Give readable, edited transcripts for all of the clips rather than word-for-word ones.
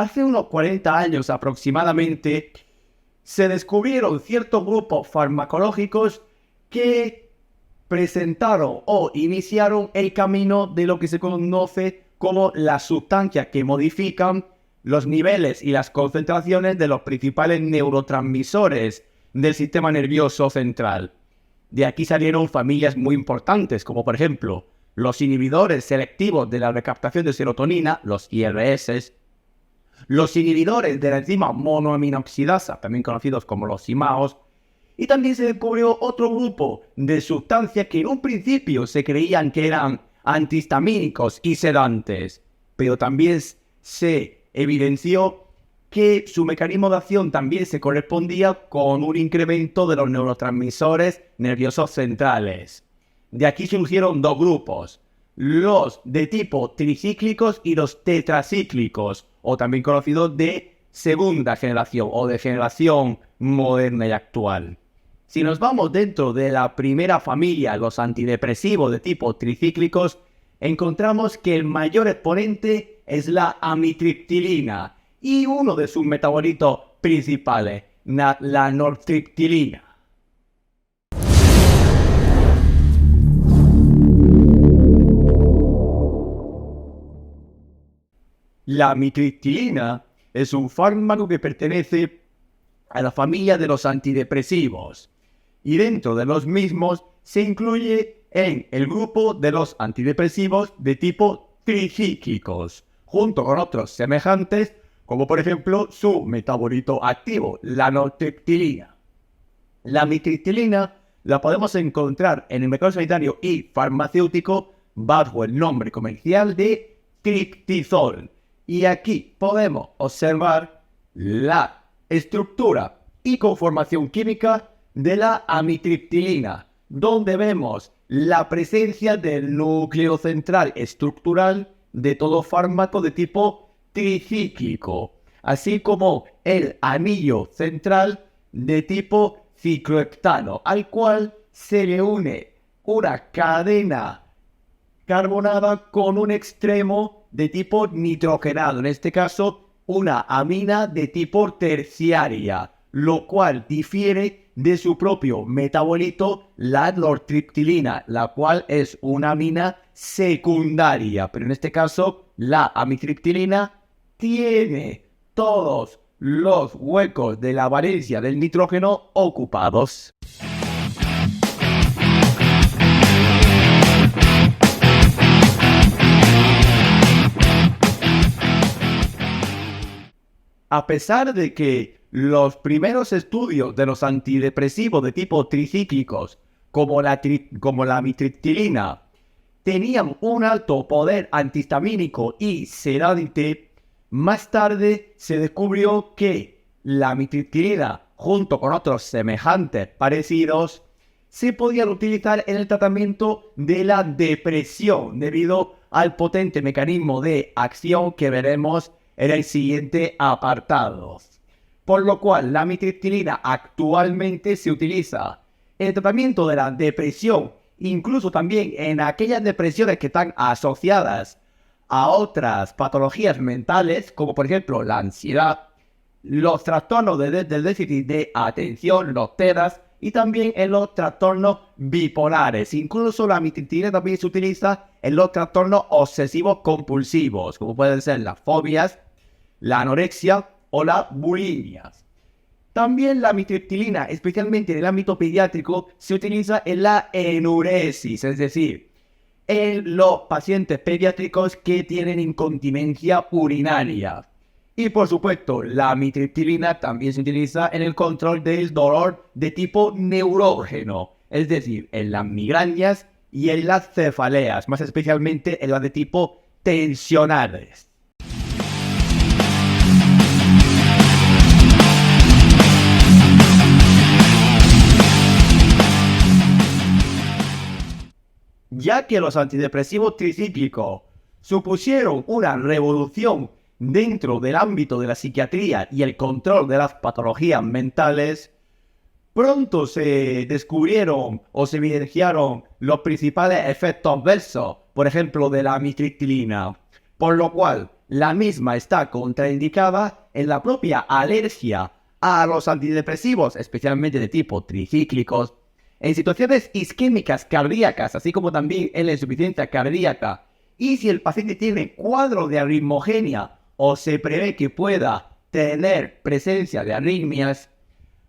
hace unos 40 años aproximadamente, se descubrieron ciertos grupos farmacológicos que presentaron o iniciaron el camino de lo que se conoce como las sustancias que modifican los niveles y las concentraciones de los principales neurotransmisores del sistema nervioso central. De aquí salieron familias muy importantes, como por ejemplo los inhibidores selectivos de la recaptación de serotonina, los IRS, los inhibidores de la enzima monoaminoxidasa, también conocidos como los IMAOs, y también se descubrió otro grupo de sustancias que en un principio se creían que eran antihistamínicos y sedantes, pero también se evidenció que su mecanismo de acción también se correspondía con un incremento de los neurotransmisores nerviosos centrales. De aquí surgieron dos grupos, los de tipo tricíclicos y los tetracíclicos, o también conocidos de segunda generación o de generación moderna y actual. Si nos vamos dentro de la primera familia, los antidepresivos de tipo tricíclicos, encontramos que el mayor exponente es la amitriptilina y uno de sus metabolitos principales, la nortriptilina. La amitriptilina es un fármaco que pertenece a la familia de los antidepresivos y dentro de los mismos se incluye en el grupo de los antidepresivos de tipo tricíclicos, junto con otros semejantes como por ejemplo su metabolito activo, la nortriptilina. La amitriptilina la podemos encontrar en el mercado sanitario y farmacéutico bajo el nombre comercial de triptizol. Y aquí podemos observar la estructura y conformación química de la amitriptilina, donde vemos la presencia del núcleo central estructural de todo fármaco de tipo tricíclico, así como el anillo central de tipo cicloheptano, al cual se le une una cadena carbonada con un extremo de tipo nitrogenado, en este caso una amina de tipo terciaria, lo cual difiere de su propio metabolito, la nortriptilina, la cual es una amina secundaria, pero en este caso la amitriptilina tiene todos los huecos de la valencia del nitrógeno ocupados. A pesar de que los primeros estudios de los antidepresivos de tipo tricíclicos, como la amitriptilina, tenían un alto poder antihistamínico y sedante, más tarde se descubrió que la amitriptilina, junto con otros semejantes parecidos, se podían utilizar en el tratamiento de la depresión debido al potente mecanismo de acción que veremos en el siguiente apartado. Por lo cual, la amitriptilina actualmente se utiliza en el tratamiento de la depresión, incluso también en aquellas depresiones que están asociadas a otras patologías mentales, como por ejemplo la ansiedad, los trastornos del déficit de atención, los TEDAS, y también en los trastornos bipolares. Incluso la amitriptilina también se utiliza en los trastornos obsesivos compulsivos, como pueden ser las fobias, la anorexia o la bulimia. También la amitriptilina, especialmente en el ámbito pediátrico, se utiliza en la enuresis, es decir, en los pacientes pediátricos que tienen incontinencia urinaria. Y por supuesto, la amitriptilina también se utiliza en el control del dolor de tipo neurógeno, es decir, en las migrañas y en las cefaleas, más especialmente en las de tipo tensionales. Ya que los antidepresivos tricíclicos supusieron una revolución dentro del ámbito de la psiquiatría y el control de las patologías mentales, pronto se descubrieron o se evidenciaron los principales efectos adversos, por ejemplo, de la amitriptilina, por lo cual la misma está contraindicada en la propia alergia a los antidepresivos, especialmente de tipo tricíclicos, en situaciones isquémicas cardíacas, así como también en la insuficiencia cardíaca, y si el paciente tiene cuadro de arritmogenia o se prevé que pueda tener presencia de arritmias,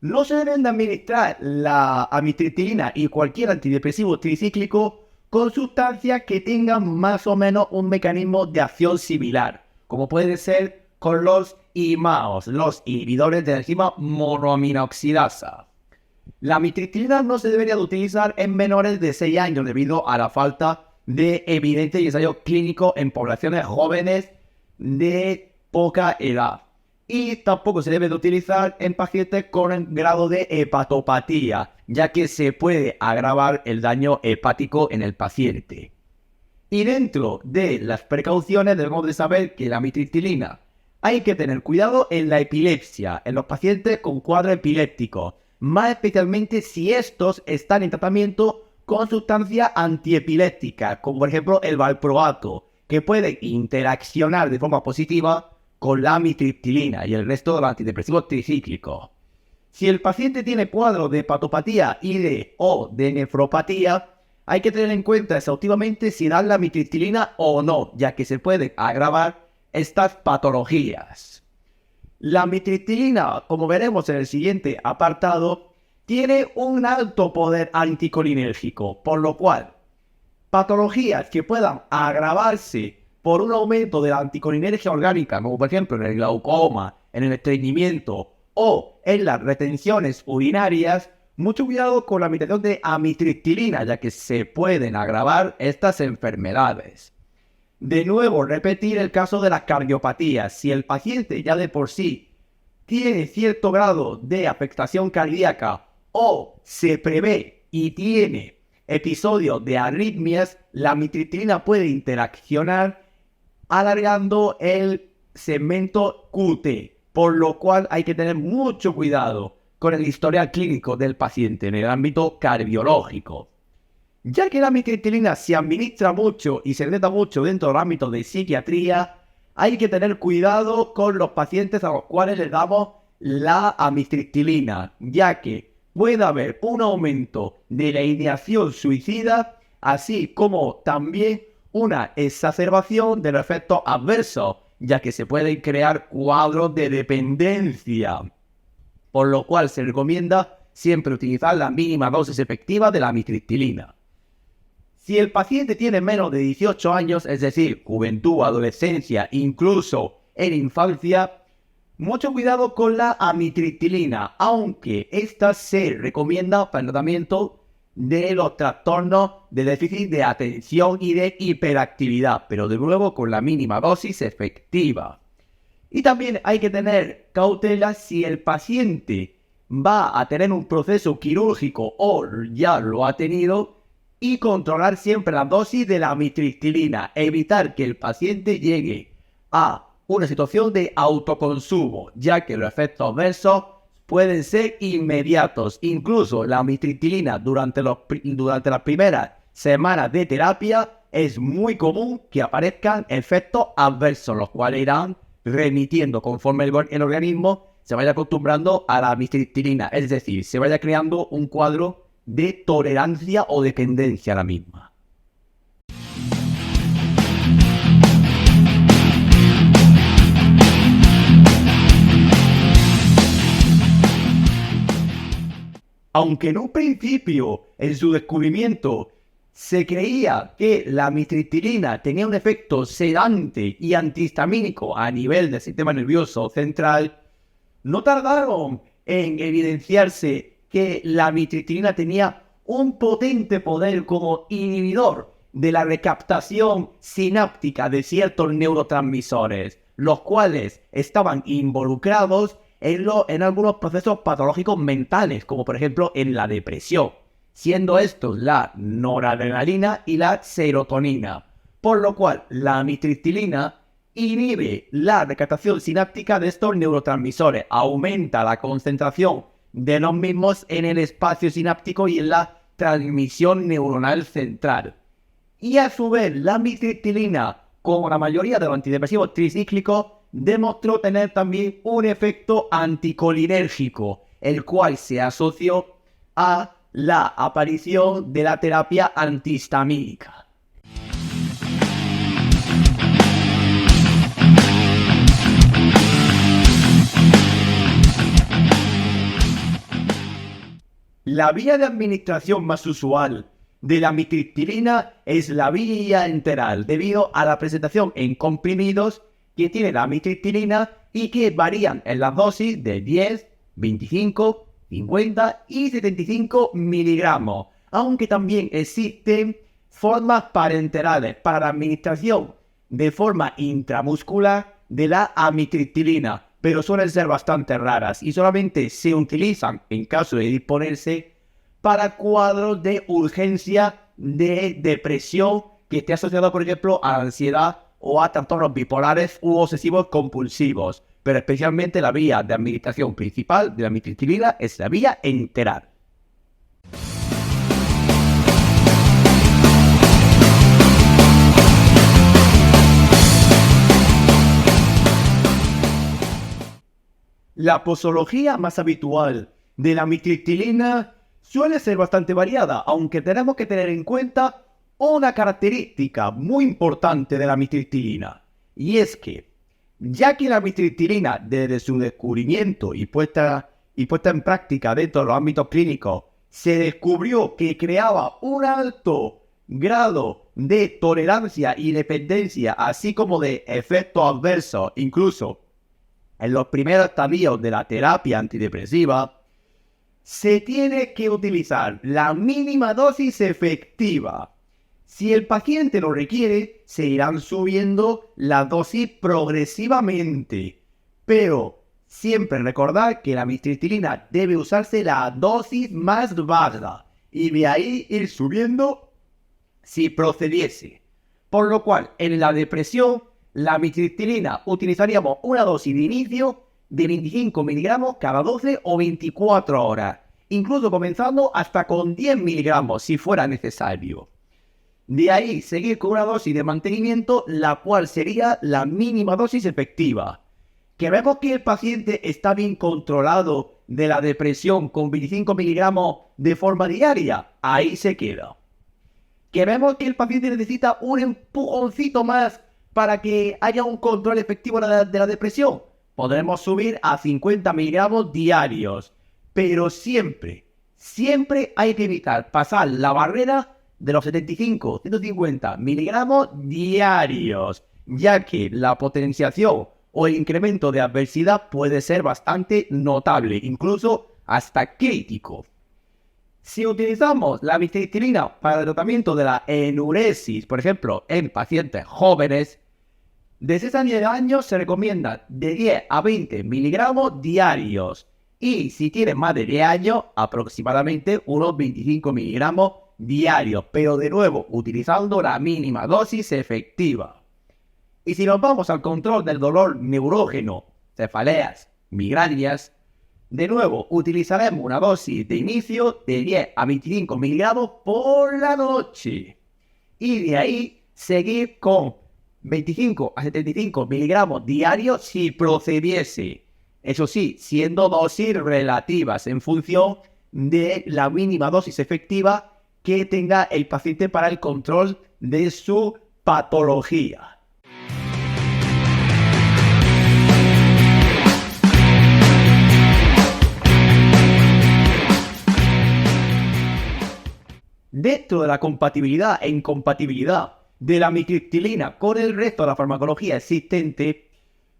no se deben de administrar la amitriptilina y cualquier antidepresivo tricíclico con sustancias que tengan más o menos un mecanismo de acción similar, como puede ser con los IMAOs, los inhibidores de la enzima monoaminoxidasa. La amitriptilina no se debería de utilizar en menores de 6 años debido a la falta de evidente ensayo clínico en poblaciones jóvenes de poca edad. Y tampoco se debe de utilizar en pacientes con grado de hepatopatía, ya que se puede agravar el daño hepático en el paciente. Y dentro de las precauciones debemos de saber que la amitriptilina hay que tener cuidado en la epilepsia, en los pacientes con cuadro epiléptico, más especialmente si estos están en tratamiento con sustancias antiepilépticas, como por ejemplo el valproato, que puede interaccionar de forma positiva con la amitriptilina y el resto de los antidepresivos tricíclicos. Si el paciente tiene cuadros de hepatopatía o de nefropatía, hay que tener en cuenta exhaustivamente si dan la amitriptilina o no, ya que se pueden agravar estas patologías. La amitriptilina, como veremos en el siguiente apartado, tiene un alto poder anticolinérgico, por lo cual patologías que puedan agravarse por un aumento de la anticolinergia orgánica, como por ejemplo en el glaucoma, en el estreñimiento o en las retenciones urinarias, mucho cuidado con la administración de amitriptilina, ya que se pueden agravar estas enfermedades. De nuevo, repetir el caso de las cardiopatías. Si el paciente ya de por sí tiene cierto grado de afectación cardíaca o se prevé y tiene episodios de arritmias, la amitriptilina puede interaccionar alargando el segmento QT, por lo cual hay que tener mucho cuidado con el historial clínico del paciente en el ámbito cardiológico. Ya que la amitriptilina se administra mucho y se trata mucho dentro del ámbito de psiquiatría, hay que tener cuidado con los pacientes a los cuales les damos la amitriptilina, ya que puede haber un aumento de la ideación suicida, así como también una exacerbación de los efectos adversos, ya que se pueden crear cuadros de dependencia, por lo cual se recomienda siempre utilizar la mínima dosis efectiva de la amitriptilina. Si el paciente tiene menos de 18 años, es decir, juventud, adolescencia, incluso en infancia, mucho cuidado con la amitriptilina, aunque esta se recomienda para el tratamiento de los trastornos de déficit de atención y de hiperactividad, pero de nuevo con la mínima dosis efectiva. Y también hay que tener cautela si el paciente va a tener un proceso quirúrgico o ya lo ha tenido, y controlar siempre la dosis de la amitriptilina, evitar que el paciente llegue a una situación de autoconsumo, ya que los efectos adversos pueden ser inmediatos. Incluso la amitriptilina durante las primeras semanas de terapia es muy común que aparezcan efectos adversos, los cuales irán remitiendo conforme el organismo se vaya acostumbrando a la amitriptilina, es decir, se vaya creando un cuadro de tolerancia o dependencia a la misma. Aunque en un principio, en su descubrimiento, se creía que la amitriptilina tenía un efecto sedante y antihistamínico a nivel del sistema nervioso central, no tardaron en evidenciarse que la amitriptilina tenía un potente poder como inhibidor de la recaptación sináptica de ciertos neurotransmisores, los cuales estaban involucrados en algunos procesos patológicos mentales, como por ejemplo en la depresión, siendo estos la noradrenalina y la serotonina, por lo cual la amitriptilina inhibe la recaptación sináptica de estos neurotransmisores, aumenta la concentración de los mismos en el espacio sináptico y en la transmisión neuronal central. Y a su vez la amitriptilina como la mayoría de los antidepresivos tricíclicos, demostró tener también un efecto anticolinérgico, el cual se asoció a la aparición de la terapia antihistamínica. La vía de administración más usual de la amitriptilina es la vía enteral, debido a la presentación en comprimidos que tiene la amitriptilina y que varían en las dosis de 10, 25, 50 y 75 miligramos, aunque también existen formas parenterales para la administración de forma intramuscular de la amitriptilina, pero suelen ser bastante raras y solamente se utilizan en caso de disponerse para cuadros de urgencia de depresión que esté asociado, por ejemplo, a ansiedad o a trastornos bipolares u obsesivos compulsivos. Pero especialmente la vía de administración principal de la amitriptilina es la vía enteral. La posología más habitual de la amitriptilina suele ser bastante variada, aunque tenemos que tener en cuenta una característica muy importante de la amitriptilina, y es que, ya que la amitriptilina desde su descubrimiento y puesta en práctica dentro de los ámbitos clínicos, se descubrió que creaba un alto grado de tolerancia y dependencia, así como de efectos adversos, incluso en los primeros estadios de la terapia antidepresiva, se tiene que utilizar la mínima dosis efectiva. Si el paciente lo requiere, se irán subiendo la dosis progresivamente. Pero siempre recordar que la amitriptilina debe usarse la dosis más baja y de ahí ir subiendo si procediese. Por lo cual, en la depresión, la amitriptilina utilizaríamos una dosis de inicio de 25 miligramos cada 12 o 24 horas, incluso comenzando hasta con 10 miligramos si fuera necesario. De ahí seguir con una dosis de mantenimiento, la cual sería la mínima dosis efectiva. Que vemos que el paciente está bien controlado de la depresión con 25 miligramos de forma diaria, ahí se queda. Que vemos que el paciente necesita un empujoncito más para que haya un control efectivo de la depresión, podremos subir a 50 miligramos diarios. Pero siempre hay que evitar pasar la barrera de los 75, 150 miligramos diarios, ya que la potenciación o el incremento de adversidad puede ser bastante notable, incluso hasta crítico. Si utilizamos la amitriptilina para el tratamiento de la enuresis, por ejemplo, en pacientes jóvenes, de 6 a 10 años se recomienda de 10 a 20 miligramos diarios. Y si tienen más de 10 años, aproximadamente unos 25 miligramos diarios. Pero de nuevo, utilizando la mínima dosis efectiva. Y si nos vamos al control del dolor neurógeno, cefaleas, migrañas, de nuevo, utilizaremos una dosis de inicio de 10 a 25 miligramos por la noche. Y de ahí seguir con 25 a 75 miligramos diarios si procediese. Eso sí, siendo dosis relativas en función de la mínima dosis efectiva que tenga el paciente para el control de su patología. Dentro de la compatibilidad e incompatibilidad de la amitriptilina con el resto de la farmacología existente,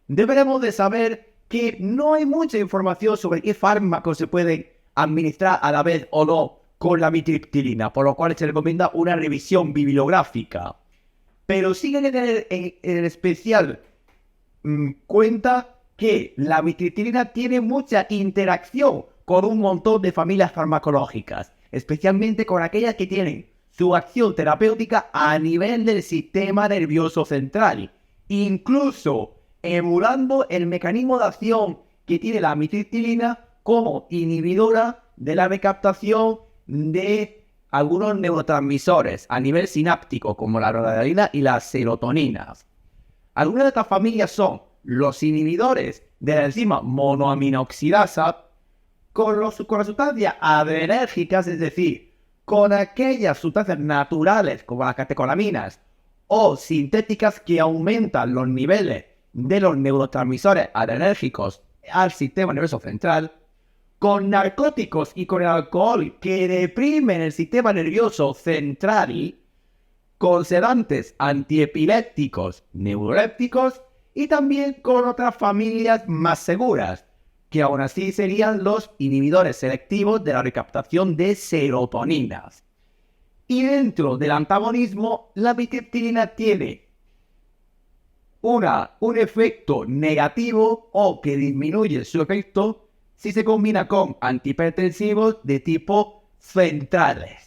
deberemos de saber que no hay mucha información sobre qué fármacos se pueden administrar a la vez o no con la amitriptilina, por lo cual se recomienda una revisión bibliográfica. Pero sí hay que tener en especial cuenta que la amitriptilina tiene mucha interacción con un montón de familias farmacológicas, especialmente con aquellas que tienen su acción terapéutica a nivel del sistema nervioso central, incluso emulando el mecanismo de acción que tiene la amitriptilina como inhibidora de la recaptación de algunos neurotransmisores a nivel sináptico, como la noradrenalina y la serotonina. Algunas de estas familias son los inhibidores de la enzima monoaminoxidasa con las sustancias adrenérgicas, es decir, con aquellas sustancias naturales como las catecolaminas o sintéticas que aumentan los niveles de los neurotransmisores adrenérgicos al sistema nervioso central, con narcóticos y con el alcohol que deprimen el sistema nervioso central, con sedantes antiepilépticos, neurolépticos y también con otras familias más seguras, que aún así serían los inhibidores selectivos de la recaptación de serotoninas. Y dentro del antagonismo, la amitriptilina tiene un efecto negativo o que disminuye su efecto si se combina con antihipertensivos de tipo centrales.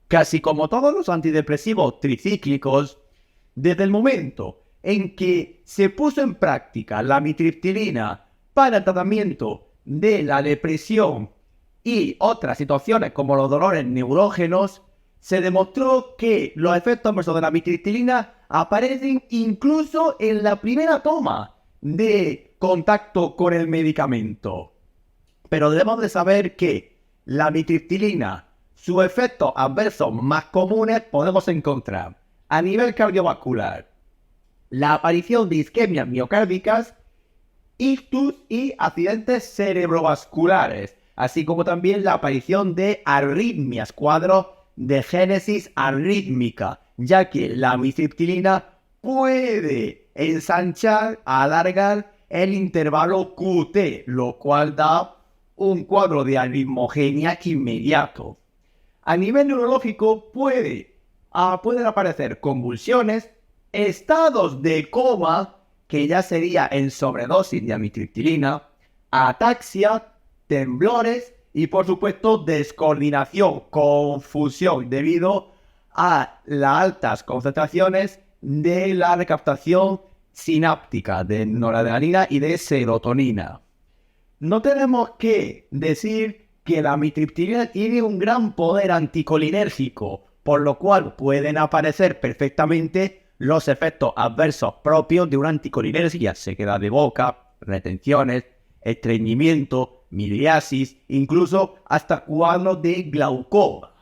Casi como todos los antidepresivos tricíclicos, desde el momento en que se puso en práctica la amitriptilina para el tratamiento de la depresión y otras situaciones como los dolores neurógenos, se demostró que los efectos adversos de la amitriptilina aparecen incluso en la primera toma de contacto con el medicamento. Pero debemos de saber que la amitriptilina, sus efectos adversos más comunes podemos encontrar a nivel cardiovascular la aparición de isquemias miocárdicas, ictus y accidentes cerebrovasculares, así como también la aparición de arritmias, cuadros de génesis arrítmica, ya que la amitriptilina puede ensanchar, alargar el intervalo QT, lo cual da un cuadro de arritmogenia inmediato. A nivel neurológico pueden aparecer convulsiones, estados de coma, que ya sería en sobredosis de amitriptilina, ataxia, temblores y por supuesto descoordinación, confusión debido a las altas concentraciones de la recaptación sináptica de noradrenalina y de serotonina. No tenemos que decir que la amitriptilina tiene un gran poder anticolinérgico, por lo cual pueden aparecer perfectamente los efectos adversos propios de una anticolinergia, sequedad de boca, retenciones, estreñimiento, midriasis, incluso hasta cuadros de glaucoma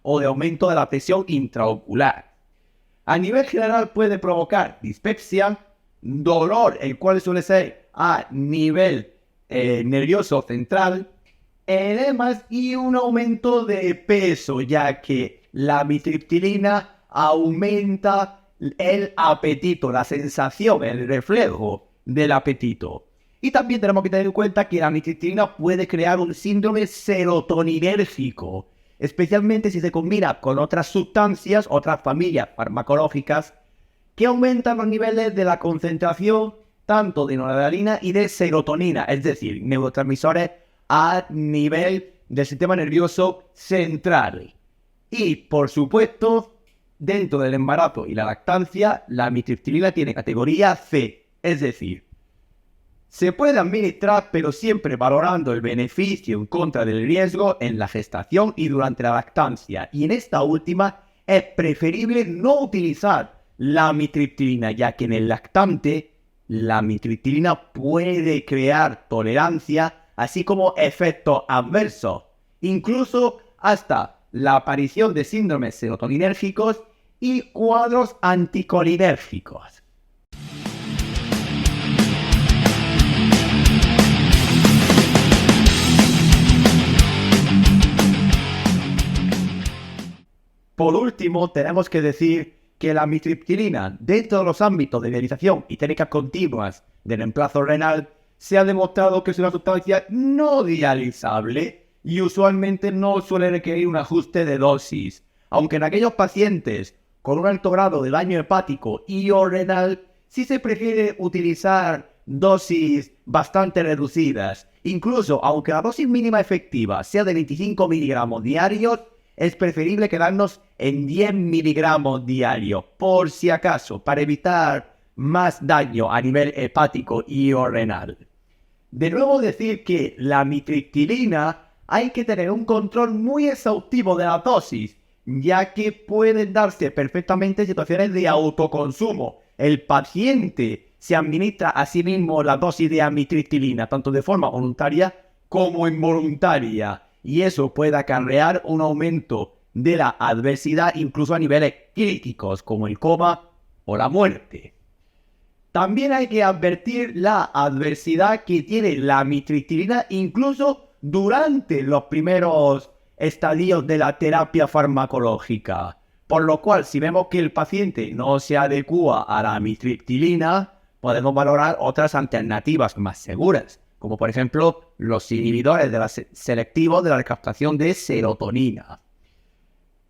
o de aumento de la presión intraocular. A nivel general puede provocar dispepsia, dolor, el cual suele ser a nivel nervioso central, edemas y un aumento de peso, ya que la amitriptilina aumenta el apetito, la sensación, el reflejo del apetito. Y también tenemos que tener en cuenta que la amitriptilina puede crear un síndrome serotoninérgico, especialmente si se combina con otras sustancias, otras familias farmacológicas, que aumentan los niveles de la concentración tanto de noradrenalina y de serotonina, es decir, neurotransmisores a nivel del sistema nervioso central. Y, por supuesto, dentro del embarazo y la lactancia, la amitriptilina tiene categoría C, es decir, se puede administrar, pero siempre valorando el beneficio en contra del riesgo en la gestación y durante la lactancia. Y en esta última es preferible no utilizar la amitriptilina, ya que en el lactante la amitriptilina puede crear tolerancia, así como efectos adversos, incluso hasta la aparición de síndromes serotoninérgicos y cuadros anticolinérgicos. Por último, tenemos que decir que la amitriptilina, dentro de los ámbitos de dialización y técnicas continuas de reemplazo renal, se ha demostrado que es una sustancia no dializable y usualmente no suele requerir un ajuste de dosis, aunque en aquellos pacientes con un alto grado de daño hepático y o renal sí se prefiere utilizar dosis bastante reducidas. Incluso aunque la dosis mínima efectiva sea de 25 miligramos diarios, es preferible quedarnos en 10 miligramos diarios, por si acaso, para evitar más daño a nivel hepático y o renal. De nuevo decir que la amitriptilina hay que tener un control muy exhaustivo de la dosis, ya que pueden darse perfectamente situaciones de autoconsumo. El paciente se administra a sí mismo la dosis de amitriptilina, tanto de forma voluntaria como involuntaria, y eso puede acarrear un aumento de la adversidad incluso a niveles críticos, como el coma o la muerte. También hay que advertir la adversidad que tiene la amitriptilina incluso durante los primeros estadios de la terapia farmacológica. Por lo cual, si vemos que el paciente no se adecua a la amitriptilina, podemos valorar otras alternativas más seguras, como por ejemplo los inhibidores selectivos de la recaptación de serotonina.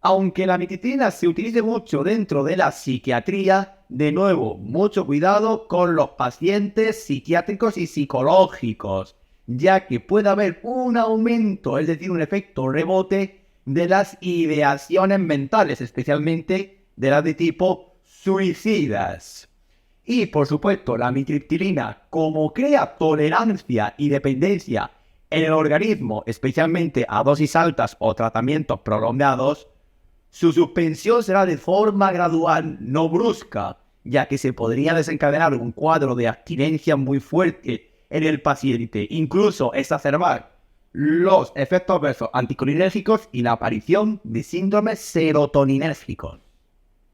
Aunque la amitriptilina se utilice mucho dentro de la psiquiatría, de nuevo, mucho cuidado con los pacientes psiquiátricos y psicológicos, ya que puede haber un aumento, es decir, un efecto rebote de las ideaciones mentales, especialmente de las de tipo suicidas. Y, por supuesto, la amitriptilina, como crea tolerancia y dependencia en el organismo, especialmente a dosis altas o tratamientos prolongados, su suspensión será de forma gradual, no brusca, ya que se podría desencadenar un cuadro de abstinencia muy fuerte en el paciente, incluso exacerbar los efectos adversos anticolinérgicos y la aparición de síndromes serotoninérgicos.